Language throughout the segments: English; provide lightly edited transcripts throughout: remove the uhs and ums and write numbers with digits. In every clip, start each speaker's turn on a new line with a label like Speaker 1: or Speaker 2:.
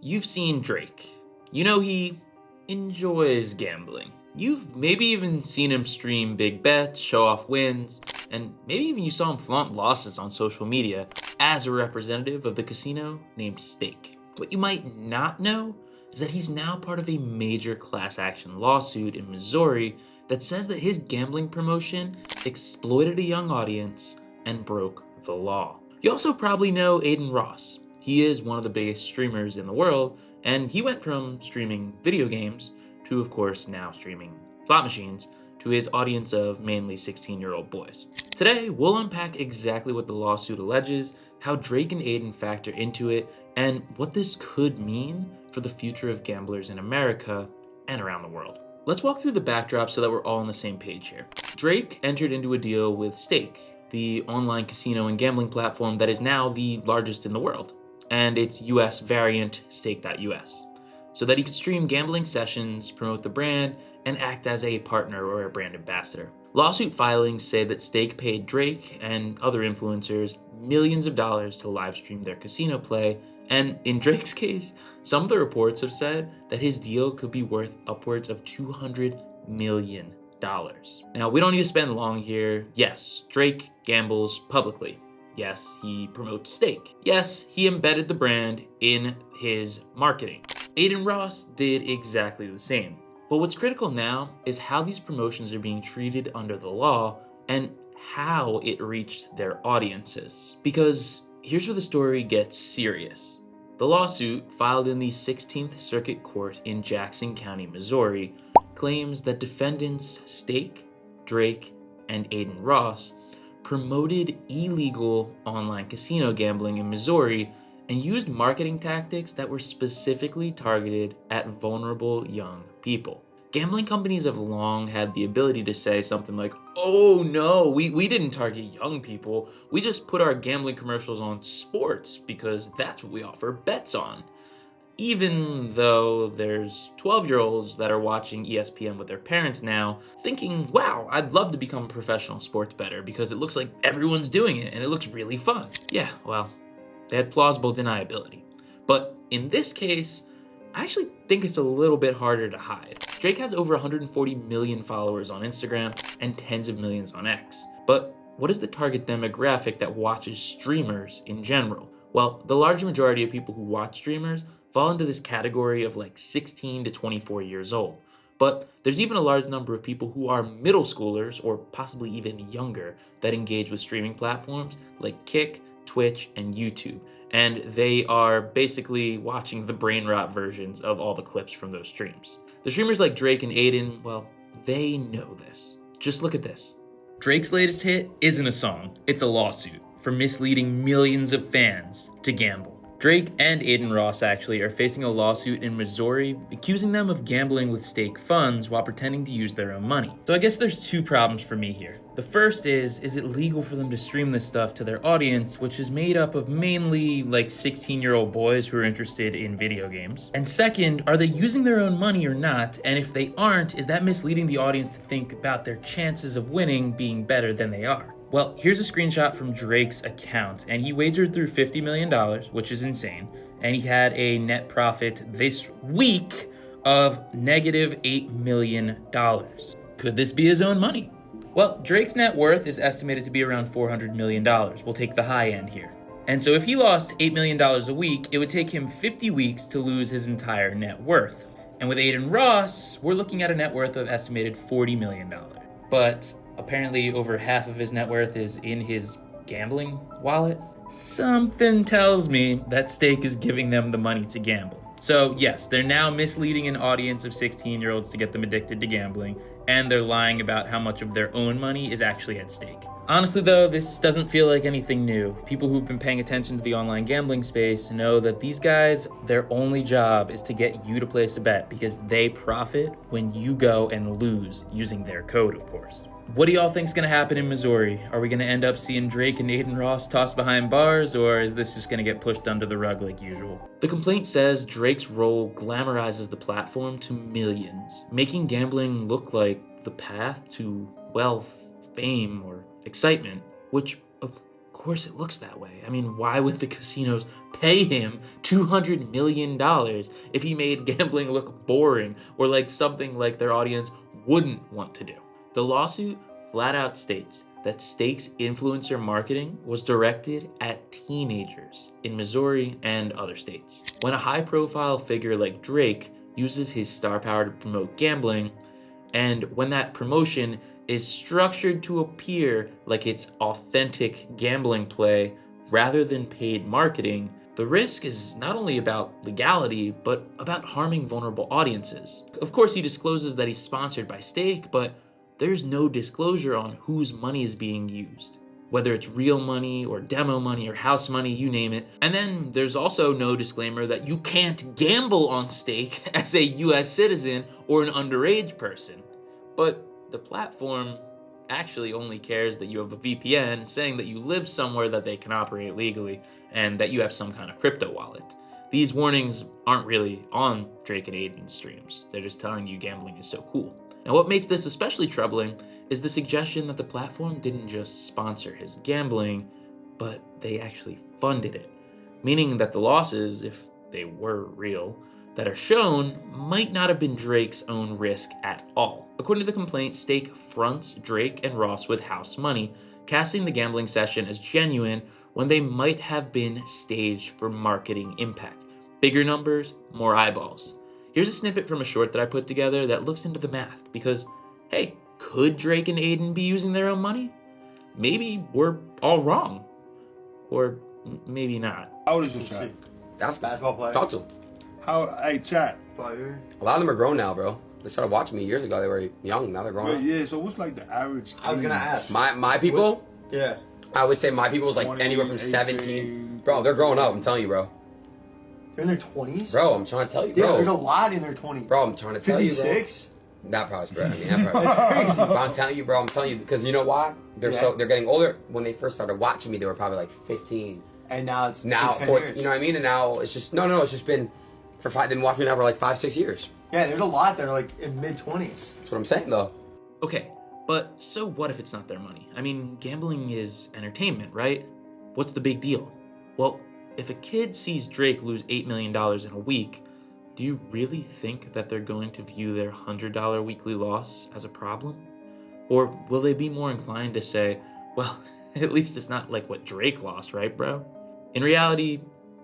Speaker 1: You've seen Drake. You know he enjoys gambling. You've maybe even seen him stream big bets, show off wins, and maybe even you saw him flaunt losses on social media as a representative of the casino named Stake. What you might not know is that he's now part of a major class action lawsuit in Missouri that says that his gambling promotion exploited a young audience and broke the law. You also probably know Adin Ross. He is one of the biggest streamers in the world, and he went from streaming video games to, of course, now streaming slot machines to his audience of mainly 16-year-old boys. Today, we'll unpack exactly what the lawsuit alleges, how Drake and Adin factor into it, and what this could mean for the future of gamblers in America and around the world. Let's walk through the backdrop so that we're all on the same page here. Drake entered into a deal with Stake, the online casino and gambling platform that is now the largest in the world, and its US variant, Stake.us, so that he could stream gambling sessions, promote the brand, and act as a partner or a brand ambassador. Lawsuit filings say that Stake paid Drake and other influencers millions of dollars to live stream their casino play, and in Drake's case, some of the reports have said that his deal could be worth upwards of $200 million. Now, we don't need to spend long here. Yes, Drake gambles publicly. Yes, he promotes Stake. Yes, he embedded the brand in his marketing. Adin Ross did exactly the same. But what's critical now is how these promotions are being treated under the law and how it reached their audiences. Because here's where the story gets serious. The lawsuit, filed in the 16th Circuit Court in Jackson County, Missouri, claims that defendants Stake, Drake, and Adin Ross promoted illegal online casino gambling in Missouri and used marketing tactics that were specifically targeted at vulnerable young people. Gambling companies have long had the ability to say something like, oh no, we didn't target young people. We just put our gambling commercials on sports because that's what we offer bets on. Even though there's 12-year-olds that are watching ESPN with their parents now, thinking, wow, I'd love to become a professional sports bettor because it looks like everyone's doing it and it looks really fun. Yeah, well, they had plausible deniability. But in this case, I actually think it's a little bit harder to hide. Drake has over 140 million followers on Instagram and tens of millions on X. But what is the target demographic that watches streamers in general? Well, the large majority of people who watch streamers fall into this category of like 16 to 24 years old. But there's even a large number of people who are middle schoolers or possibly even younger that engage with streaming platforms like Kick, Twitch, and YouTube. And they are basically watching the brain rot versions of all the clips from those streams. The streamers like Drake and Adin, well, they know this. Just look at this. Drake's latest hit isn't a song, it's a lawsuit for misleading millions of fans to gamble. Drake and Adin Ross actually are facing a lawsuit in Missouri accusing them of gambling with Stake funds while pretending to use their own money. So I guess there's two problems for me here. The first is it legal for them to stream this stuff to their audience, which is made up of mainly like 16-year-old boys who are interested in video games? And second, are they using their own money or not? And if they aren't, is that misleading the audience to think about their chances of winning being better than they are? Well, here's a screenshot from Drake's account, and he wagered through $50 million, which is insane, and he had a net profit this week of negative $8 million. Could this be his own money? Well, Drake's net worth is estimated to be around $400 million. We'll take the high end here. And so if he lost $8 million a week, it would take him 50 weeks to lose his entire net worth. And with Adin Ross, we're looking at a net worth of estimated $40 million. But apparently over half of his net worth is in his gambling wallet. Something tells me that Stake is giving them the money to gamble. So yes, they're now misleading an audience of 16-year-olds to get them addicted to gambling, and they're lying about how much of their own money is actually at stake. Honestly though, this doesn't feel like anything new. People who've been paying attention to the online gambling space know that these guys, their only job is to get you to place a bet because they profit when you go and lose, using their code, of course. What do y'all think's gonna happen in Missouri? Are we gonna end up seeing Drake and Adin Ross tossed behind bars, or is this just gonna get pushed under the rug like usual? The complaint says Drake's role glamorizes the platform to millions, making gambling look like the path to wealth, fame, or excitement, which of course it looks that way. I mean, why would the casinos pay him $200 million if he made gambling look boring or like something like their audience wouldn't want to do? The lawsuit flat out states that Stake's influencer marketing was directed at teenagers in Missouri and other states. When a high-profile figure like Drake uses his star power to promote gambling, and when that promotion is structured to appear like it's authentic gambling play rather than paid marketing, the risk is not only about legality, but about harming vulnerable audiences. Of course, he discloses that he's sponsored by Stake, but there's no disclosure on whose money is being used, whether it's real money or demo money or house money, you name it. And then there's also no disclaimer that you can't gamble on Stake as a US citizen or an underage person. But the platform actually only cares that you have a VPN saying that you live somewhere that they can operate legally and that you have some kind of crypto wallet. These warnings aren't really on Drake and Adin's streams. They're just telling you gambling is so cool. Now, what makes this especially troubling is the suggestion that the platform didn't just sponsor his gambling, but they actually funded it, meaning that the losses, if they were real, that are shown might not have been Drake's own risk at all. According to the complaint, Stake fronts Drake and Ross with house money, casting the gambling session as genuine when they might have been staged for marketing impact. Bigger numbers, more eyeballs. Here's a snippet from a short that I put together that looks into the math because, hey, could Drake and Adin be using their own money? Maybe we're all wrong. Or maybe not.
Speaker 2: How old is your chat?
Speaker 3: That's basketball player.
Speaker 4: Talk to him.
Speaker 2: Hey, chat.
Speaker 3: Fire.
Speaker 4: A lot of them are grown now, bro. They started watching me years ago. They were young. Now they're grown
Speaker 2: Wait,
Speaker 4: up.
Speaker 2: yeah, so what's like the average?
Speaker 3: I was gonna ask.
Speaker 4: My people,
Speaker 3: Yeah.
Speaker 4: I would say my people was like
Speaker 2: 20,
Speaker 4: anywhere from
Speaker 2: 18.
Speaker 4: 17. Bro, they're growing up. I'm telling you, bro.
Speaker 3: They're in their 20s?
Speaker 4: Bro, I'm trying to tell you,
Speaker 3: Yeah,
Speaker 4: bro.
Speaker 3: there's a lot in their 20s.
Speaker 4: Bro, I'm trying to tell you, bro.
Speaker 3: 56?
Speaker 4: That probably spread. I mean, that probably.
Speaker 3: Crazy.
Speaker 4: But I'm telling you, bro. I'm telling you because you know why? They're they're getting older. When they first started watching me, they were probably like 15.
Speaker 3: And now it's
Speaker 4: Now,
Speaker 3: been 10
Speaker 4: 14,
Speaker 3: years.
Speaker 4: you know what I mean? And now it's just no. It's just been for 5. They've been watching me now for like 5-6 years.
Speaker 3: Yeah, there's a lot that are like in mid-20s.
Speaker 4: That's what I'm saying, though.
Speaker 1: Okay, but so what if it's not their money? I mean, gambling is entertainment, right? What's the big deal? Well, if a kid sees Drake lose $8 million in a week, do you really think that they're going to view their $100 weekly loss as a problem? Or will they be more inclined to say, well, at least it's not like what Drake lost, right, bro? In reality,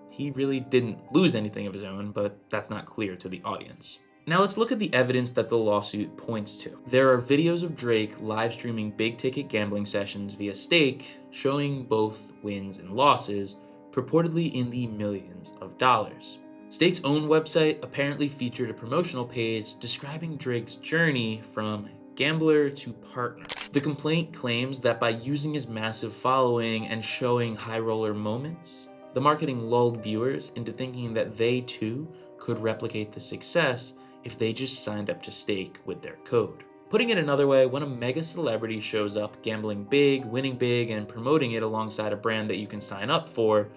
Speaker 1: he really didn't lose anything of his own, but that's not clear to the audience. Now let's look at the evidence that the lawsuit points to. There are videos of Drake live streaming big ticket gambling sessions via Stake, showing both wins and losses, purportedly in the millions of dollars. Stake's own website apparently featured a promotional page describing Drake's journey from gambler to partner. The complaint claims that by using his massive following and showing high roller moments, the marketing lulled viewers into thinking that they too could replicate the success if they just signed up to Stake with their code. Putting it another way, when a mega celebrity shows up gambling big, winning big, and promoting it alongside a brand that you can sign up for,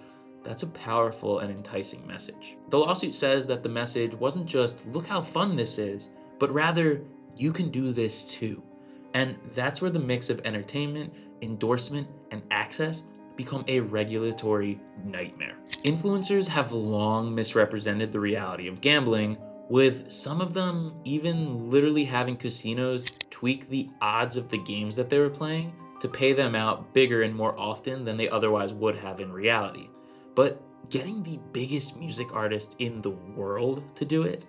Speaker 1: that's a powerful and enticing message. The lawsuit says that the message wasn't just, look how fun this is, but rather, you can do this too. And that's where the mix of entertainment, endorsement, and access become a regulatory nightmare. Influencers have long misrepresented the reality of gambling, with some of them even literally having casinos tweak the odds of the games that they were playing to pay them out bigger and more often than they otherwise would have in reality. But getting the biggest music artist in the world to do it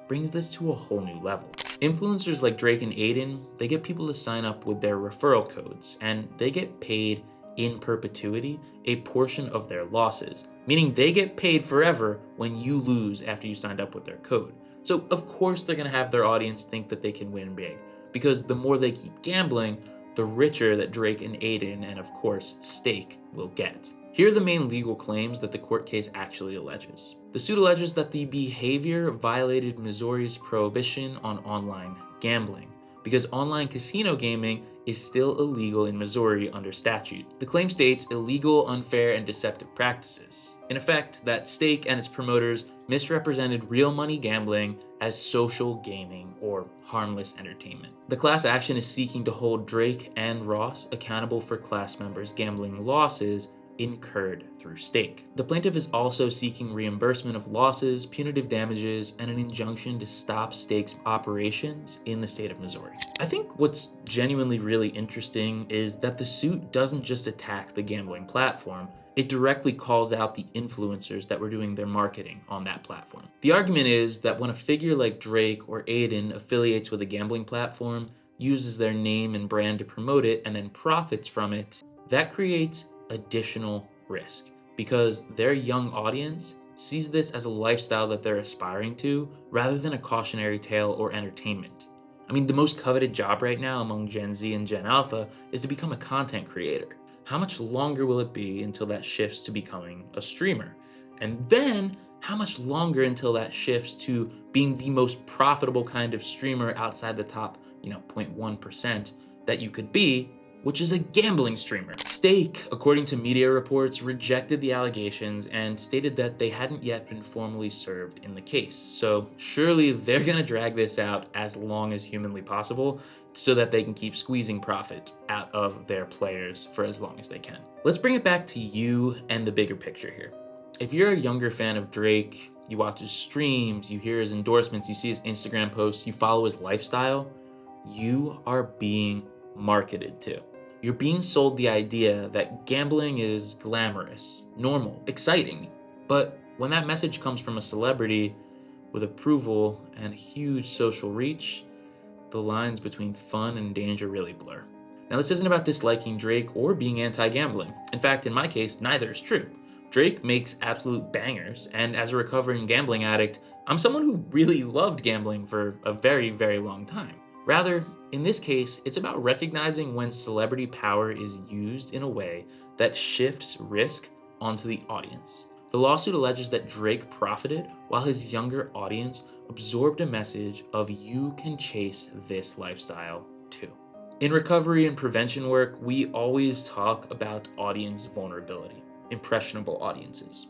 Speaker 1: brings this to a whole new level. Influencers like Drake and Adin, they get people to sign up with their referral codes, and they get paid in perpetuity a portion of their losses, meaning they get paid forever when you lose after you signed up with their code. So of course they're gonna have their audience think that they can win big, because the more they keep gambling, the richer that Drake and Adin, and of course Stake, will get. Here are the main legal claims that the court case actually alleges. The suit alleges that the behavior violated Missouri's prohibition on online gambling, because online casino gaming is still illegal in Missouri under statute. The claim states illegal, unfair, and deceptive practices. In effect, that Stake and its promoters misrepresented real money gambling as social gaming or harmless entertainment. The class action is seeking to hold Drake and Ross accountable for class members' gambling losses incurred through stake. The plaintiff is also seeking reimbursement of losses, punitive damages, and an injunction to stop stakes operations in the state of Missouri. I think what's genuinely really interesting is that the suit doesn't just attack the gambling platform, it directly calls out the influencers that were doing their marketing on that platform. The argument is that when a figure like Drake or Adin affiliates with a gambling platform, uses their name and brand to promote it, and then profits from it, that creates additional risk because their young audience sees this as a lifestyle that they're aspiring to rather than a cautionary tale or entertainment. I mean, the most coveted job right now among Gen Z and Gen Alpha is to become a content creator. How much longer will it be until that shifts to becoming a streamer? And then how much longer until that shifts to being the most profitable kind of streamer outside the top, 0.1% that you could be, which is a gambling streamer? Stake, according to media reports, rejected the allegations and stated that they hadn't yet been formally served in the case. So surely they're gonna drag this out as long as humanly possible so that they can keep squeezing profit out of their players for as long as they can. Let's bring it back to you and the bigger picture here. If you're a younger fan of Drake, you watch his streams, you hear his endorsements, you see his Instagram posts, you follow his lifestyle, you are being marketed to. You're being sold the idea that gambling is glamorous, normal, exciting. But when that message comes from a celebrity with approval and huge social reach, the lines between fun and danger really blur. Now, this isn't about disliking Drake or being anti-gambling. In fact, in my case, neither is true. Drake makes absolute bangers, and as a recovering gambling addict, I'm someone who really loved gambling for a very, very long time. Rather, in this case, it's about recognizing when celebrity power is used in a way that shifts risk onto the audience. The lawsuit alleges that Drake profited while his younger audience absorbed a message of you can chase this lifestyle too. In recovery and prevention work, we always talk about audience vulnerability, impressionable audiences.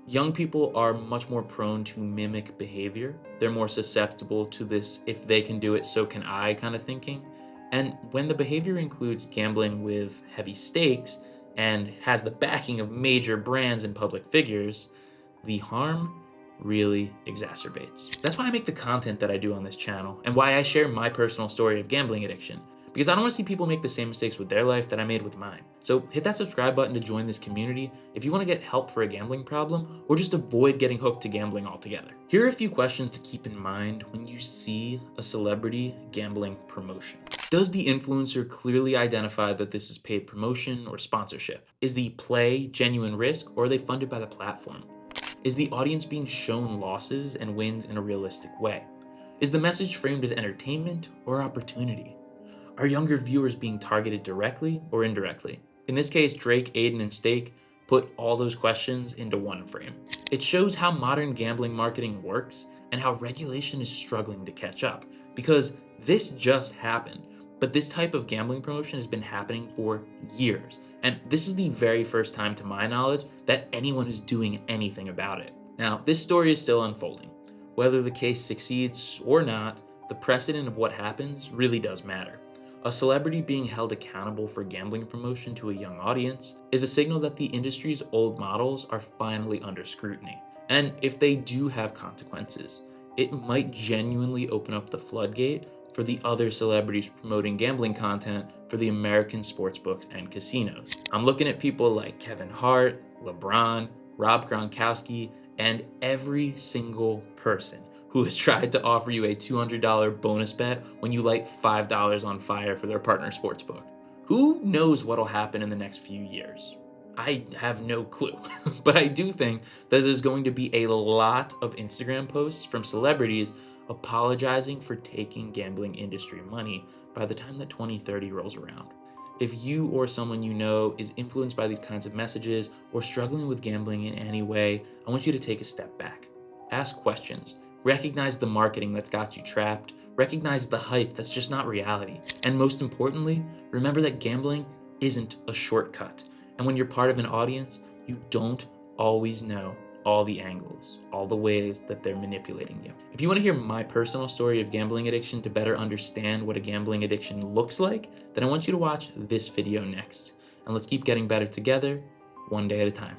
Speaker 1: Young people are much more prone to mimic behavior. They're more susceptible to this if they can do it, so can I kind of thinking. And when the behavior includes gambling with heavy stakes and has the backing of major brands and public figures, the harm really exacerbates. That's why I make the content that I do on this channel and why I share my personal story of gambling addiction. Because I don't want to see people make the same mistakes with their life that I made with mine. So hit that subscribe button to join this community if you want to get help for a gambling problem or just avoid getting hooked to gambling altogether. Here are a few questions to keep in mind when you see a celebrity gambling promotion. Does the influencer clearly identify that this is paid promotion or sponsorship? Is the play genuine risk or are they funded by the platform? Is the audience being shown losses and wins in a realistic way? Is the message framed as entertainment or opportunity? Are younger viewers being targeted directly or indirectly? In this case, Drake, Adin, and Stake put all those questions into one frame. It shows how modern gambling marketing works and how regulation is struggling to catch up. Because this just happened, but this type of gambling promotion has been happening for years. And this is the very first time, to my knowledge, that anyone is doing anything about it. Now, this story is still unfolding. Whether the case succeeds or not, the precedent of what happens really does matter. A celebrity being held accountable for gambling promotion to a young audience is a signal that the industry's old models are finally under scrutiny. And if they do have consequences, it might genuinely open up the floodgate for the other celebrities promoting gambling content for the American sportsbooks and casinos. I'm looking at people like Kevin Hart, LeBron, Rob Gronkowski, and every single person who has tried to offer you a $200 bonus bet when you light $5 on fire for their partner sportsbook. Who knows what'll happen in the next few years? I have no clue, but I do think that there's going to be a lot of Instagram posts from celebrities apologizing for taking gambling industry money by the time that 2030 rolls around. If you or someone you know is influenced by these kinds of messages or struggling with gambling in any way, I want you to take a step back. Ask questions. Recognize the marketing that's got you trapped. Recognize the hype that's just not reality. And most importantly, remember that gambling isn't a shortcut. And when you're part of an audience, you don't always know all the angles, all the ways that they're manipulating you. If you want to hear my personal story of gambling addiction to better understand what a gambling addiction looks like, then I want you to watch this video next. And let's keep getting better together one day at a time.